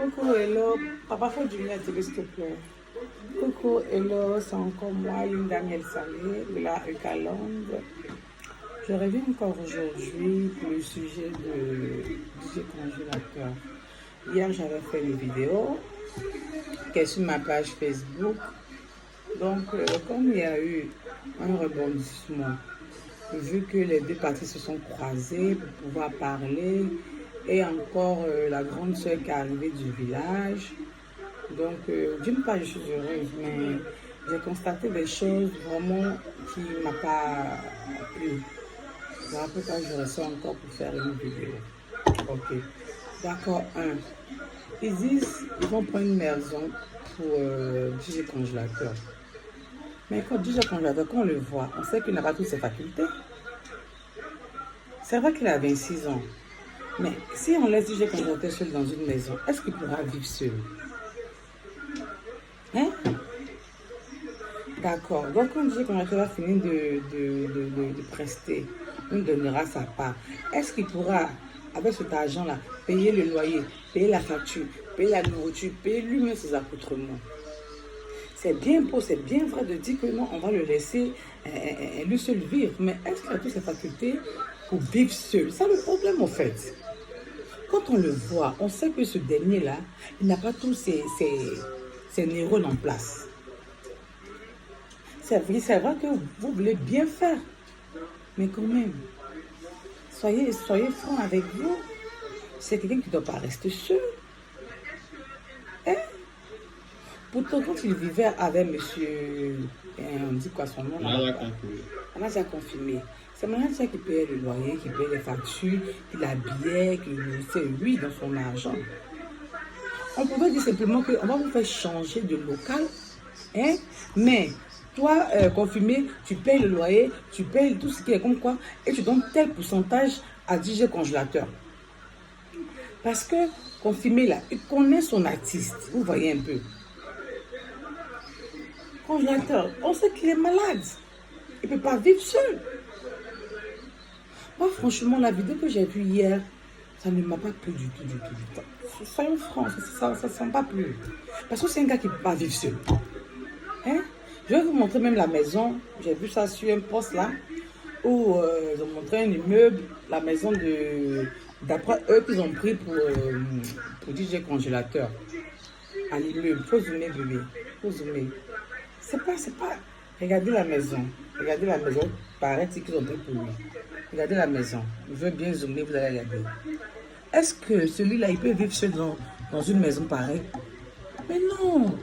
Coucou, hello. Papa, faut du mien, s'il te plaît. Coucou, hello, c'est encore moi, Linda Salé, de la Ukalande. Je reviens encore aujourd'hui pour le sujet du congélateur. Hier, j'avais fait une vidéo qui est sur ma page Facebook. Donc, comme il y a eu un rebondissement, vu que les deux parties se sont croisées pour pouvoir parler, et encore la grande soeur qui est arrivée du village. Donc, d'une part, je suis heureuse, mais j'ai constaté des choses vraiment qui ne m'ont pas plu. Voilà pourquoi je ressens encore pour faire une vidéo. Ok. D'accord, ils disent qu'ils vont prendre une maison pour DJ Congélateur. Mais quand DJ Congélateur, quand on le voit, on sait qu'il n'a pas toutes ses facultés. C'est vrai qu'il a 26 ans. Mais si on laisse DJ Congélateur seul dans une maison, est-ce qu'il pourra vivre seul? Hein? D'accord. Donc, quand DJ Congélateur va finir de prester, on donnera sa part. Est-ce qu'il pourra, avec cet argent-là, payer le loyer, payer la facture, payer la nourriture, payer lui-même ses accoutrements? C'est bien beau, c'est bien vrai de dire que non, on va le laisser lui seul vivre. Mais est-ce qu'il a toutes ses facultés pour vivre seul? C'est le problème, en fait. Quand on le voit, on sait que ce dernier-là, il n'a pas tous ses neurones en place. C'est vrai que vous voulez bien faire. Mais quand même, soyez franc avec vous. C'est quelqu'un qui ne doit pas rester seul. Hein? Pourtant, quand il vivait avec monsieur... on dit quoi son nom? On a déjà confirmé. C'est Manadia qui payait le loyer, qui payait les factures, qui l'habillait, qui c'est lui dans son argent. On pouvait dire simplement qu'on va vous faire changer de local. Hein? Mais toi, confirmé, tu payes le loyer, tu payes tout ce qui est comme quoi, et tu donnes tel pourcentage à DJ Congélateur. Parce que confirmé là, il connaît son artiste. Vous voyez un peu. Congélateur, on sait qu'il est malade. Il ne peut pas vivre seul. Moi, franchement, la vidéo que j'ai vue hier, ça ne m'a pas plu du tout. Soyons francs, ça ne sent pas plu. Parce que c'est un gars qui ne peut pas vivre seul. Hein? Je vais vous montrer même la maison. J'ai vu ça sur un post là, où ils ont montré un immeuble, la maison d'après eux qu'ils ont pris pour DJ Congélateur. À l'immeuble. Il faut zoomer, bébé. Il faut zoomer. C'est pas. Regardez la maison. Paraît-il qu'ils ont pris pour lui. Regardez la maison. Je veux bien zoomer, vous allez regarder. Est-ce que celui-là, il peut vivre seul dans une maison pareille? Mais non.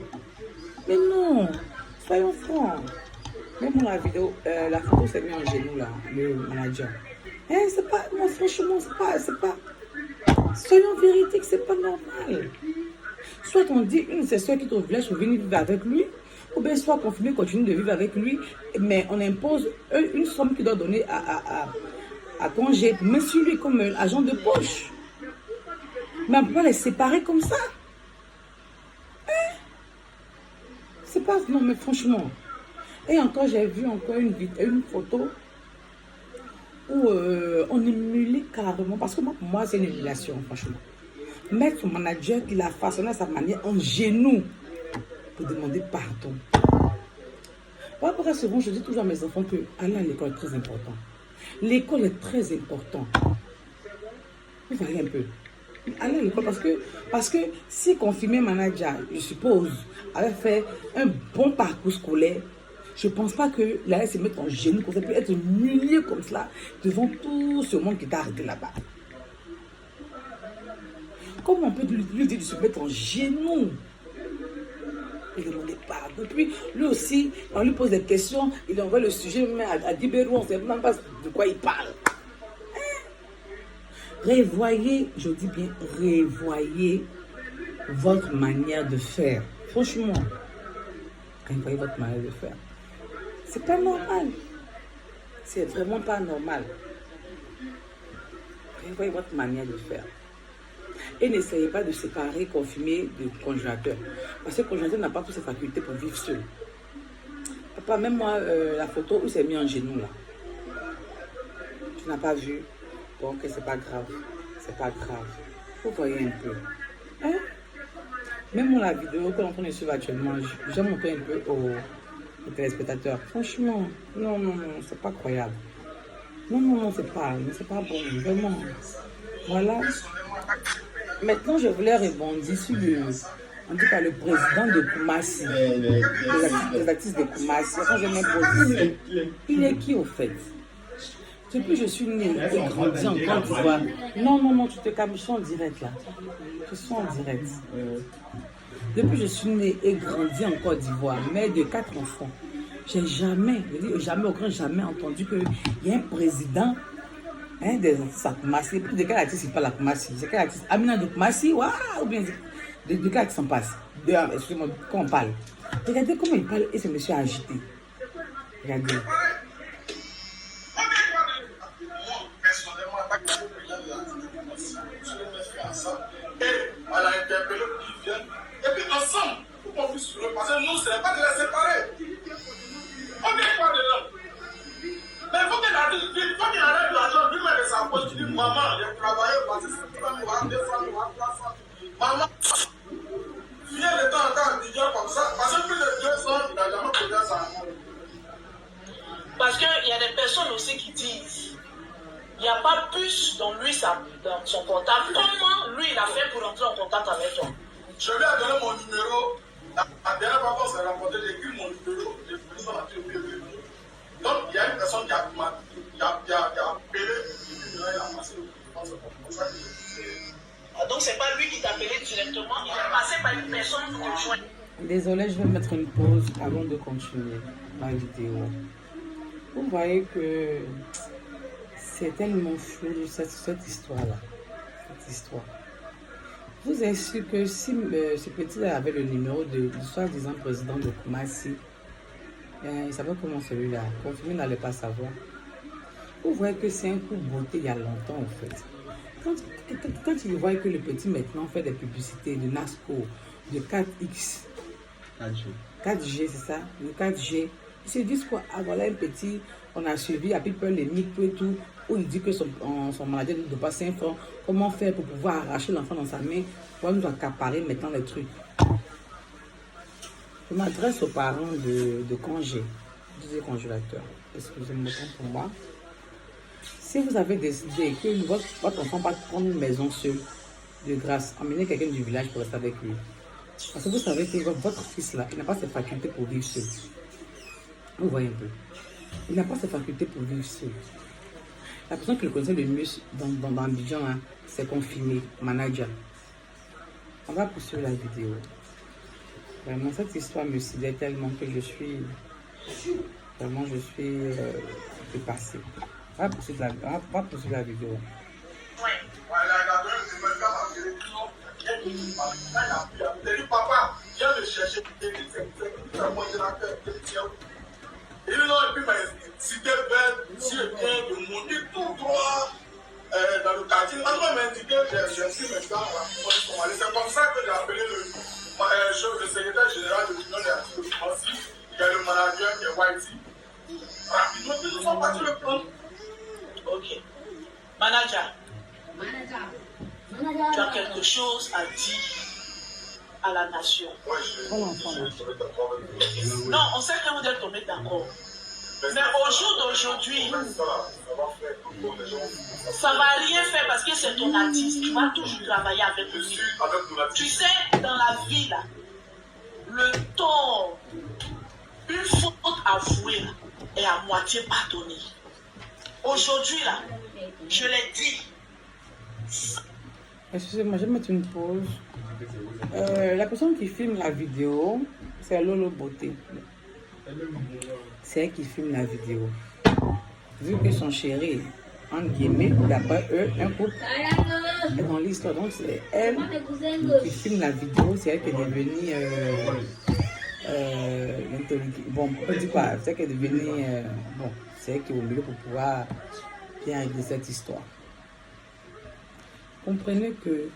Soyons francs. Même la vidéo, la photo s'est mise en genoux là, le manager. Hein, c'est pas. Non, franchement, c'est pas. Soyons véridiques, c'est pas normal. Soit on dit une de ses soeurs qui est au village pour venir vivre avec lui, ou bien soit confirmer continue de vivre avec lui, mais on impose une somme qu'il doit donner à congé, mais sur lui comme un agent de poche. Mais on ne peut pas les séparer comme ça. Hein? C'est pas... Non, mais franchement. Et encore, j'ai vu encore une photo où on émulait carrément, parce que pour moi, c'est une émulation, franchement. Mettre son manager qui l'a façonné à sa manière en genou pour demander pardon. Voilà pourquoi souvent je dis toujours à mes enfants que aller à l'école est très important. L'école est très important. Vous voyez un peu. Aller à l'école parce que si confirmé manager, je suppose, avait fait un bon parcours scolaire, je ne pense pas que là, se mettre en genou, comme ça peut être humilié comme cela devant tout ce monde qui t'a arrêté là-bas. Comment on peut lui dire de se mettre en genoux et demander pardon? Puis lui aussi, on lui pose des questions, il envoie le sujet même à Dibérou, on ne sait même pas de quoi il parle. Revoyez, je dis bien, revoyez votre manière de faire. Franchement, revoyez votre manière de faire. C'est pas normal. C'est vraiment pas normal. Revoyez votre manière de faire. Et n'essayez pas de séparer, confirmer de congélateur. Parce que le congélateur n'a pas toutes ses facultés pour vivre seul. Papa, même moi, la photo où il s'est mis en genou là. Tu n'as pas vu? Donc, c'est pas grave. C'est pas grave. Vous voyez un peu. Hein? Même moi, la vidéo que l'on est suivre actuellement, j'ai montré un peu aux téléspectateurs. Franchement, non, non, non, c'est pas croyable. Non, non, non, c'est pas bon, vraiment. Voilà. Maintenant, je voulais rebondir sur en tout cas, le président de Koumassi, les artistes de Koumassi. Quand je m'ai posé, il est qui au fait? Depuis que je suis née et grandi en Côte d'Ivoire. Non, non, non, tu te calmes, je suis en direct là. Je suis en direct. Depuis que je suis née et grandi en Côte d'Ivoire, mère de 4 enfants, j'ai jamais, jamais entendu qu'il y a un président des artistes à Koumassi. De quel artiste il parle à Koumassi? C'est quel artiste? Amina de Koumassi? Waouh! Ou bien de quel artiste on passe? Excusez-moi, quand on parle. Regardez comment il parle et ce monsieur agité. Regardez. Elle a interpellé pour qu'ils viennent. Et puis ensemble, pour qu'on puisse se repasser, nous, ce n'est pas de les séparer. On n'est pas de là. Mais il faut qu'il arrête l'argent, lui met sa poche, il dit maman, j'ai travaillé, parce que c'est 3 mois, 2 fois, 3 fois. Maman, viens de temps en temps à Dijon comme ça, parce que plus de 2 ans, il n'a jamais posé ça. Parce qu'il y a des personnes aussi qui disent il n'y a pas plus dans lui, dans son contact. Comment lui, il a fait pour entrer en contact avec toi? Je lui ai donné mon numéro. La dernière fois qu'on s'est rencontrés, j'ai écrit mon numéro. J'ai pris son numéro. Donc, il y a une personne qui a appelé. Il a passé. Donc, c'est pas lui qui t'a appelé directement. Il est passé par une personne pour te joindre. Désolée, je vais mettre une pause avant de continuer ma vidéo. Vous voyez que c'est tellement flou cette histoire-là. Cette histoire. Vous êtes sûr que si ce petit avait le numéro du soi-disant président de Koumassi, il savait comment celui-là. Confirmé n'allait pas savoir. Vous voyez que c'est un coup de beauté il y a longtemps en fait. Quand il voit que le petit maintenant fait des publicités de NASCO, de 4X, 4G, c'est ça, le 4G, ils se disent quoi? Ah voilà un petit, on a suivi à People les micros et tout, où il dit que son maladie ne doit pas 5 francs. Comment faire pour pouvoir arracher l'enfant dans sa main, pour nous accaparer maintenant les trucs. Je m'adresse aux parents de congé, du congélateur. Excusez-moi pour moi. Si vous avez décidé que votre enfant va prendre une maison seule, de grâce, emmenez quelqu'un du village pour rester avec lui. Parce que vous savez que votre fils là, il n'a pas ses facultés pour vivre seul. Vous voyez un peu. Il n'a pas ses facultés pour vivre seul. La personne qui le connaissait le mieux dans Abidjan, hein, c'est confirmé, manager. On va poursuivre la vidéo. Vraiment, cette histoire me sidère tellement que je suis dépassée. On va poursuivre la vidéo. Papa, viens me chercher. Et puis, cité belle, si je viens de monter tout droit dans le quartier, on m'a indiqué que j'ai inscrit mes gars à la police somalienne. C'est comme ça que j'ai appelé le secrétaire général de l'Union des artistes de Koumassi, il y a le manager qui est Whitey. Rapidement, ils nous sont partis le prendre. Ok. Manager, tu as quelque chose à dire à la nation. Non, on sait que vous êtes tombés d'accord. Mais au jour d'aujourd'hui, ça ne va rien faire parce que c'est ton artiste. Tu vas toujours travailler avec lui. Tu sais, dans la vie, là, le tort, une faute avouée là, est à moitié pardonnée. Aujourd'hui, là, je l'ai dit. Excusez-moi, je vais mettre une pause. La personne qui filme la vidéo, c'est Lolo Beauté. C'est elle qui filme la vidéo. Vu que son chéri, entre guillemets, d'après eux, un couple est dans l'histoire. Donc c'est elle qui filme la vidéo, c'est elle qui est devenue bon, on peut dire pas, c'est elle qui est devenue bon, c'est elle qui est au milieu pour pouvoir bien régler cette histoire. Comprenez que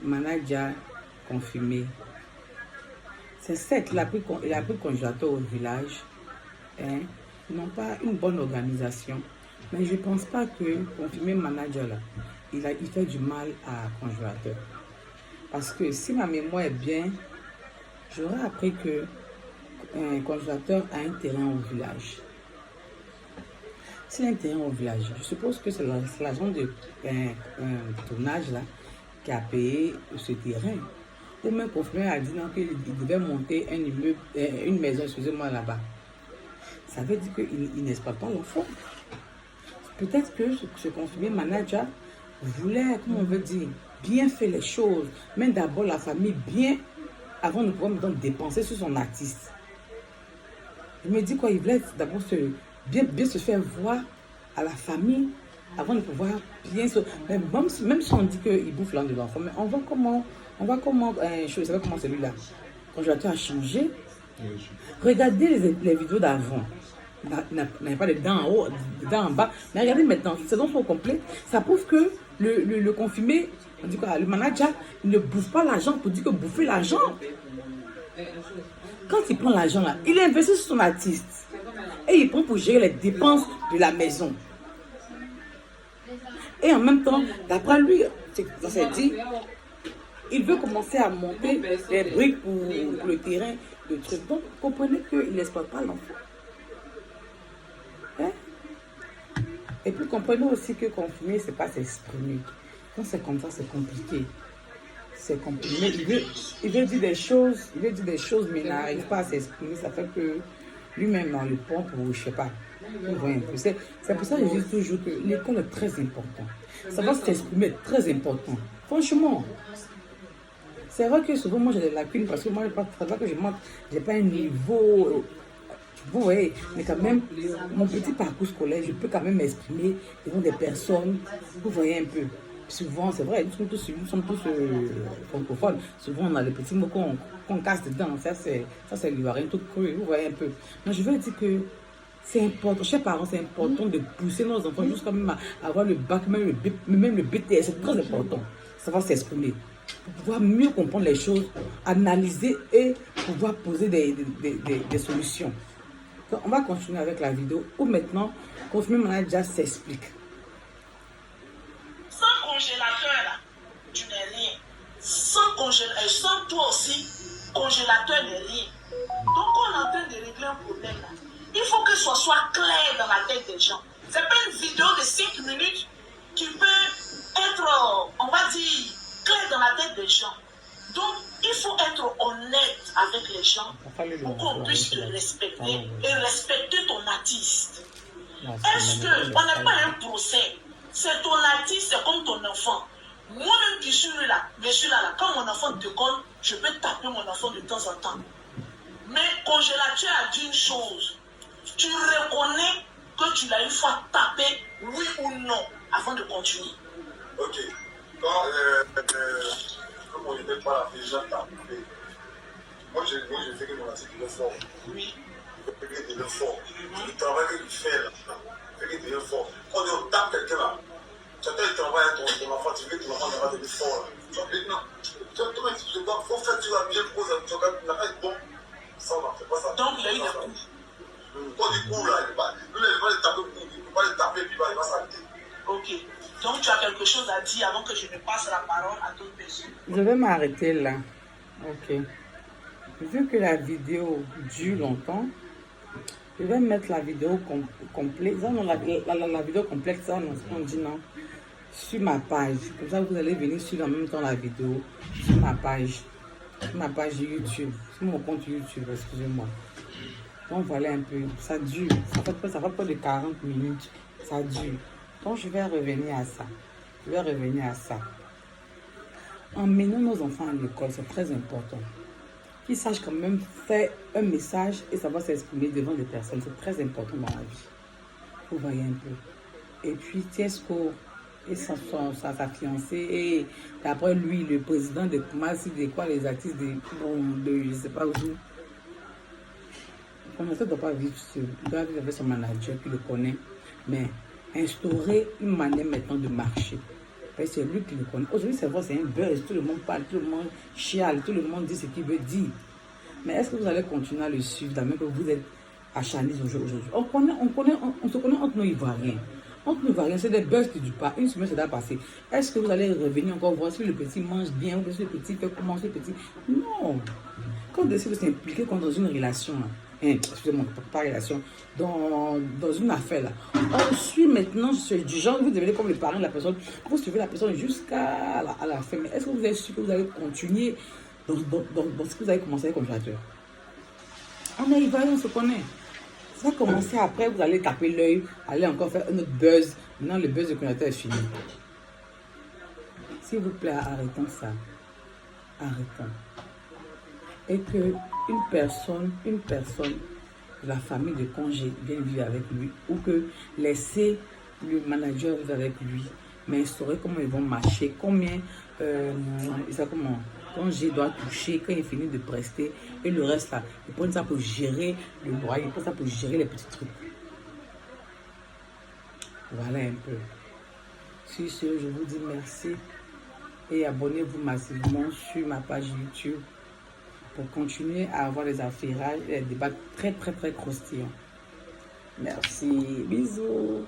manager confirmé, c'est certes il a pris congélateur au village, hein, ils n'ont pas une bonne organisation, mais je ne pense pas que confirmé manager là, il fait du mal à congélateur. Parce que si ma mémoire est bien, j'aurais appris que un congélateur a un terrain au village. S'il y a un terrain au village, je suppose que c'est l'agent de tournage là qui a payé ce terrain. Ou même confirmé a dit qu'il devait monter un immeuble, une maison, excusez-moi, là-bas. Ça veut dire qu'il n'exploite pas l'enfant. Peut-être que ce confirmé manager voulait, comment on veut dire, bien faire les choses, mais d'abord la famille bien, avant de pouvoir maintenant dépenser sur son artiste. Je me dis quoi, il voulait d'abord bien se faire voir à la famille, avant de pouvoir bien se... Même si on dit qu'il bouffe l'un de l'enfant, mais on voit comment, je ne sais pas comment celui-là, quand je a changé. Regardez les vidéos d'avant. Il n'y pas de dents en haut, des dents en bas. Mais regardez maintenant, ces dents sont complètes. Ça prouve que le confirmé, on dit quoi, le manager, il ne bouffe pas l'argent pour dire que bouffer l'argent. Quand il prend l'argent là, il investit sur son artiste. Et il prend pour gérer les dépenses de la maison. Et en même temps, d'après lui, ça s'est dit, il veut commencer à monter des briques pour le terrain de trucs. Donc, comprenez qu'il n'exploite pas l'enfant. Hein? Et puis, comprenez aussi que confirmer, c'est pas s'exprimer. Quand c'est comme ça, c'est compliqué. C'est compliqué. Il veut dire des choses, mais il n'arrive pas à s'exprimer. Ça fait que lui-même, dans le pompe, ou je sais pas. C'est pour ça que je dis toujours que l'école est très importante. Savoir s'exprimer est très important. Franchement. C'est vrai que souvent, moi, j'ai des lacunes parce que moi, c'est vrai que je n'ai pas un niveau. Vous voyez, mais quand même, mon petit parcours scolaire, je peux quand même m'exprimer devant des personnes. Vous voyez un peu. Souvent, c'est vrai, nous sommes tous francophones. Souvent, on a des petits mots qu'on casse dedans. Ça, c'est l'ivoirien tout cru. Vous voyez un peu. Mais je veux dire que c'est important. Chez les parents, c'est important de pousser nos enfants jusqu'à même avoir le bac, même le BTS. C'est très important. Savoir s'exprimer. Pour pouvoir mieux comprendre les choses, analyser et pouvoir poser des solutions. Donc, on va continuer avec la vidéo où maintenant, Confirmé Manager s'explique. Sans congélateur, là, tu n'es rien. Sans toi aussi, congélateur n'est rien. Donc, on est en train de régler un problème là. Il faut que ce soit clair dans la tête des gens. C'est pas une vidéo de 5 minutes qui peut être, on va dire, clair dans la tête des gens. Donc, il faut être honnête avec les gens pour qu'on puisse te respecter et respecter ton artiste. Est-ce qu'on n'est pas un procès? C'est ton artiste, c'est comme ton enfant. Moi-même qui suis là, je suis là. Quand mon enfant déconne, je peux taper mon enfant de temps en temps. Mais congélateur a dit une chose. Tu reconnais que tu l'as une fois tapé, oui ou non, avant de continuer. Ok. Comme on n'était pas là, déjà tapé. Moi, je sais que mon artiste est fort. Oui. Il est fort. Le travail qu'il fait là, il est fort. Quand on tape quelqu'un là, tu as le travail à ton enfant, tu veux que ton enfant n'a pas de fort. Tu vas dire non. Tu faut faire, tu vas bien poser, tu vas être bon. Ça, on ne fait pas ça. Donc, il y a eu des coups. Quand il court là, il va le taper, il ne va pas le taper, puis il va s'arrêter. Ok. Donc, tu as quelque chose à dire avant que je ne passe la parole à d'autres personnes. Je vais m'arrêter là. Ok. Vu que la vidéo dure longtemps, je vais mettre la vidéo complète. La vidéo complète, ça, on dit non. Sur ma page. Comme ça, vous allez venir suivre en même temps la vidéo. Sur ma page. Sur ma page YouTube. Sur mon compte YouTube, excusez-moi. Donc voilà un peu. Ça dure. Ça fait pas de 40 minutes. Ça dure. Donc je vais revenir à ça. En menant nos enfants à l'école, c'est très important. Qu'ils sachent quand même faire un message et savoir s'exprimer devant des personnes. C'est très important dans la vie. Vous voyez un peu. Et puis Tiesco et sa fiancée et après lui, le président de Kumasi, de quoi, les artistes de je ne sais pas où. Le commentateur ne doit pas vivre seul. Il doit vivre avec son manager qui le connaît. Mais instaurer une manière maintenant de marcher. Parce que c'est lui qui le connaît. Aujourd'hui, c'est vrai, c'est un buzz. Tout le monde parle, tout le monde chiale, tout le monde dit ce qu'il veut dire. Mais est-ce que vous allez continuer à le suivre, même que vous êtes acharnés aujourd'hui? On se connaît entre nous Ivoiriens. On ne va rien, c'est des buzz qui ne durent pas. Une semaine, ça doit passer. Est-ce que vous allez revenir encore voir si le petit mange bien ou si le petit fait comment ce petit? Non. Quand on décide de s'impliquer dans une relation, excusez-moi, pas relation, dans une affaire, là, on suit maintenant, du genre, vous devenez comme le parent de la personne, vous suivez la personne jusqu'à la fin. Mais est-ce que vous êtes sûr que vous allez continuer dans ce que vous avez commencé comme créateur? On est rival, on se connaît. Ça va commencer après, vous allez taper l'œil, aller encore faire un autre buzz. Maintenant, le buzz de créateur est fini. S'il vous plaît, arrêtons ça. Arrêtons. Et que une personne de la famille de congé vienne vivre avec lui, ou que laisser le manager vivre avec lui, mais instaurer comment ils vont marcher, combien congé doit toucher quand il finit de prester, et le reste là, ils prennent ça pour gérer le loyer, ils prennent ça pour gérer les petits trucs. Voilà un peu. Sur ce, je vous dis merci et abonnez-vous massivement sur ma page YouTube pour continuer à avoir des affairages et des débats très croustillants. Merci, bisous.